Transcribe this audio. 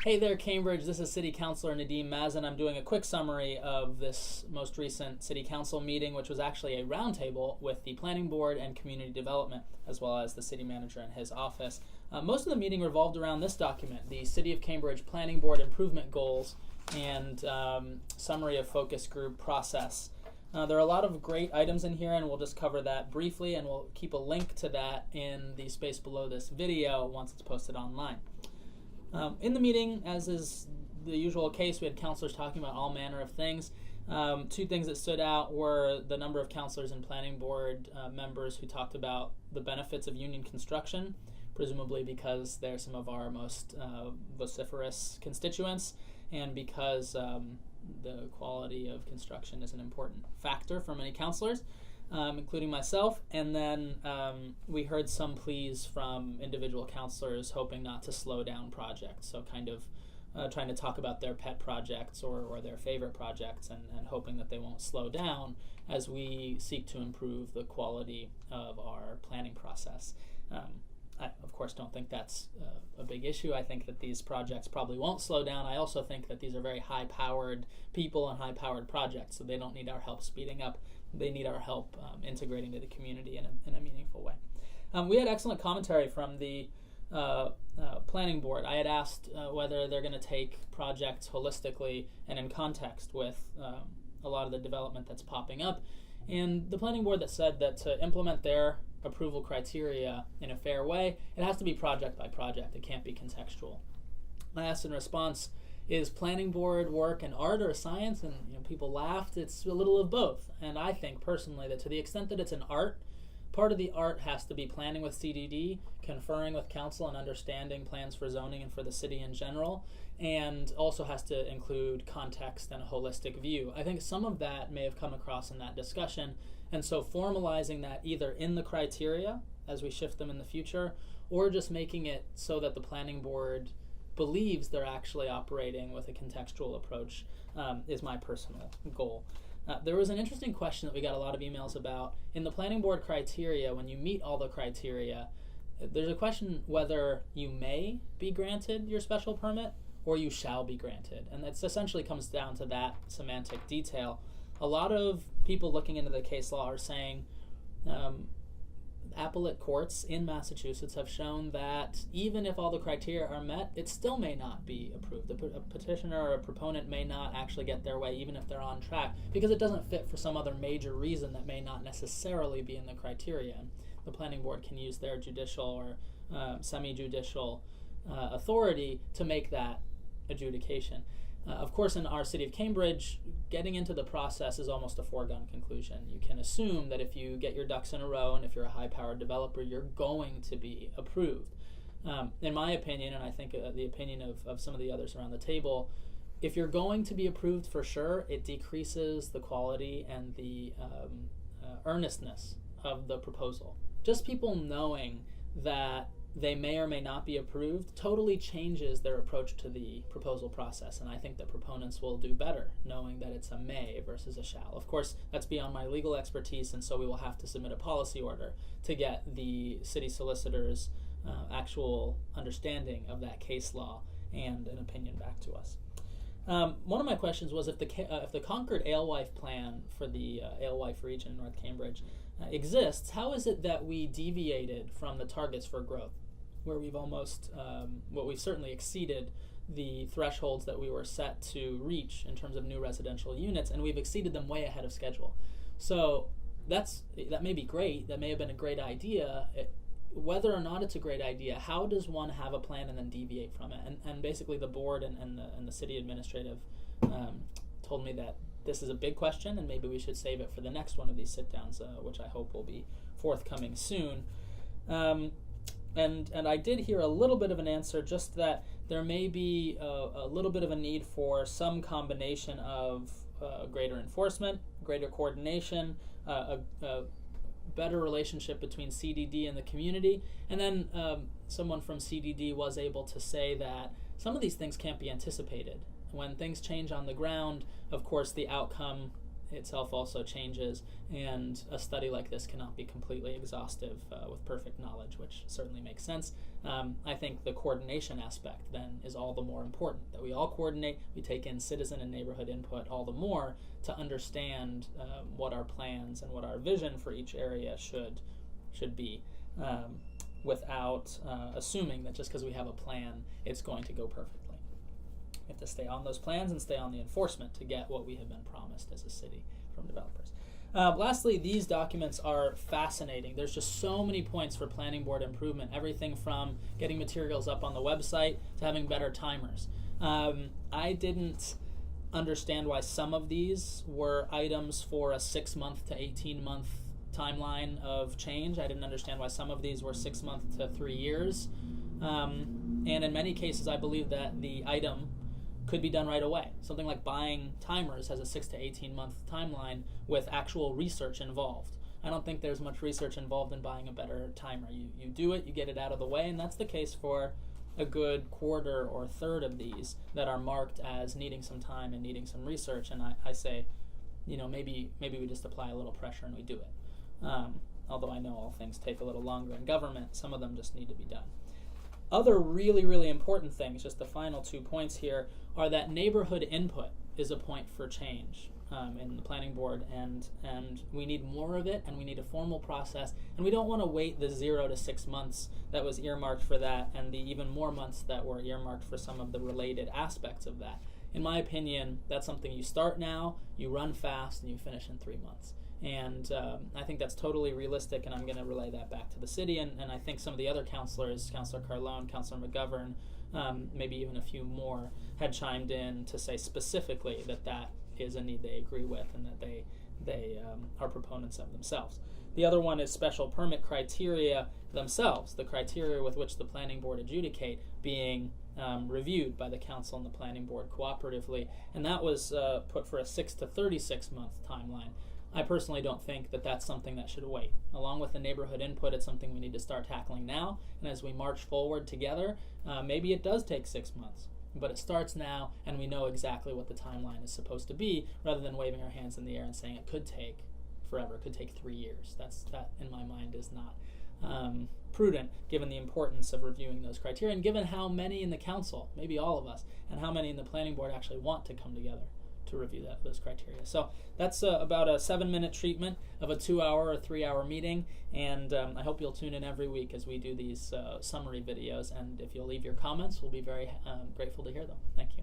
Hey there, Cambridge. This is City Councillor Nadeem Mazen. I'm doing a quick summary of this most recent City Council meeting, which was actually a roundtable with the Planning Board and Community Development, as well as the City Manager and his office. Most of the meeting revolved around this document, the City of Cambridge Planning Board Improvement Goals and Summary of Focus Group Process. There are a lot of great items in here, and we'll just cover that briefly, and we'll keep a link to that in the space below this video once it's posted online. In the meeting, as is the usual case, we had councilors talking about all manner of things. Two things that stood out were the number of councilors and planning board members who talked about the benefits of union construction, presumably because they're some of our most vociferous constituents, and because the quality of construction is an important factor for many councilors, including myself. And then we heard some pleas from individual councilors hoping not to slow down projects, so kind of trying to talk about their pet projects or their favorite projects and hoping that they won't slow down as we seek to improve the quality of our planning process. I, of course, don't think that's a big issue. I think that these projects probably won't slow down. I also think that these are very high-powered people and high-powered projects, so they don't need our help speeding up. They need our help integrating to the community in a meaningful way. We had excellent commentary from the planning board. I had asked whether they're going to take projects holistically and in context with a lot of the development that's popping up. And the planning board that said that to implement their approval criteria in a fair way, it has to be project by project. It can't be contextual. I asked in response, is planning board work an art or a science? And people laughed. It's a little of both. And I think personally that to the extent that it's an art, part of the art has to be planning with CDD, conferring with council and understanding plans for zoning and for the city in general, and also has to include context and a holistic view. I think some of that may have come across in that discussion, and so formalizing that either in the criteria as we shift them in the future, or just making it so that the planning board believes they're actually operating with a contextual approach is my personal goal. There was an interesting question that we got a lot of emails about. In the planning board criteria, when you meet all the criteria, there's a question whether you may be granted your special permit or you shall be granted. And that essentially comes down to that semantic detail. A lot of people looking into the case law are saying appellate courts in Massachusetts have shown that even if all the criteria are met, it still may not be approved. A petitioner or a proponent may not actually get their way even if they're on track because it doesn't fit for some other major reason that may not necessarily be in the criteria. The planning board can use their judicial or semi-judicial authority to make that adjudication. Of course, in our city of Cambridge, getting into the process is almost a foregone conclusion. You can assume that if you get your ducks in a row and if you're a high-powered developer, you're going to be approved. In my opinion, and I think the opinion of some of the others around the table, if you're going to be approved for sure, it decreases the quality and the earnestness of the proposal. Just people knowing that they may or may not be approved totally changes their approach to the proposal process, and I think that proponents will do better knowing that it's a may versus a shall. Of course, that's beyond my legal expertise, and so we will have to submit a policy order to get the city solicitor's actual understanding of that case law and an opinion back to us. One of my questions was if the Concord Alewife plan for the Alewife region in North Cambridge exists, how is it that we deviated from the targets for growth, where we've almost, we've certainly exceeded the thresholds that we were set to reach in terms of new residential units, and we've exceeded them way ahead of schedule. So that may be great, that may have been a great idea. Whether or not it's a great idea, how does one have a plan and then deviate from it? And basically the board and the city administrative told me that this is a big question and maybe we should save it for the next one of these sit-downs, which I hope will be forthcoming soon. And I did hear a little bit of an answer, just that there may be a little bit of a need for some combination of greater enforcement, greater coordination, a better relationship between CDD and the community. And then someone from CDD was able to say that some of these things can't be anticipated. When things change on the ground, of course, the outcome itself also changes, and a study like this cannot be completely exhaustive with perfect knowledge, which certainly makes sense. I think the coordination aspect then is all the more important, that we all coordinate, we take in citizen and neighborhood input all the more to understand what our plans and what our vision for each area should be, without assuming that just because we have a plan, it's going to go perfectly. We have to stay on those plans and stay on the enforcement to get what we have been promised as a city from developers. Lastly, these documents are fascinating. There's just so many points for planning board improvement, everything from getting materials up on the website to having better timers. I didn't understand why some of these were items for a 6-month to 18-month timeline of change. I didn't understand why some of these were 6 months to 3 years. And in many cases, I believe that the item could be done right away. Something like buying timers has a 6 to 18 month timeline with actual research involved. I don't think there's much research involved in buying a better timer. You do it, you get it out of the way, and that's the case for a good quarter or third of these that are marked as needing some time and needing some research. And I say, maybe we just apply a little pressure and we do it. Although I know all things take a little longer in government, some of them just need to be done. Other really, really important things, just the final 2 points here, are that neighborhood input is a point for change in the planning board, and we need more of it, and we need a formal process, and we don't want to wait the 0 to 6 months that was earmarked for that, and the even more months that were earmarked for some of the related aspects of that. In my opinion, that's something you start now, you run fast, and you finish in 3 months. And I think that's totally realistic, and I'm going to relay that back to the city. And I think some of the other councilors, Councilor Carlone, Councilor McGovern, maybe even a few more, had chimed in to say specifically that is a need they agree with and that they are proponents of themselves. The other one is special permit criteria themselves, the criteria with which the planning board adjudicate being reviewed by the council and the planning board cooperatively. And that was put for a 6 to 36 month timeline. I personally don't think that that's something that should wait. Along with the neighborhood input, it's something we need to start tackling now. And as we march forward together, maybe it does take 6 months. But it starts now, and we know exactly what the timeline is supposed to be, rather than waving our hands in the air and saying it could take forever, it could take 3 years. That, in my mind, is not prudent, given the importance of reviewing those criteria, and given how many in the council, maybe all of us, and how many in the planning board actually want to come together to review those criteria. So that's about a 7-minute treatment of a 2-hour or 3-hour meeting, and I hope you'll tune in every week as we do these summary videos, and if you'll leave your comments, we'll be very grateful to hear them. Thank you.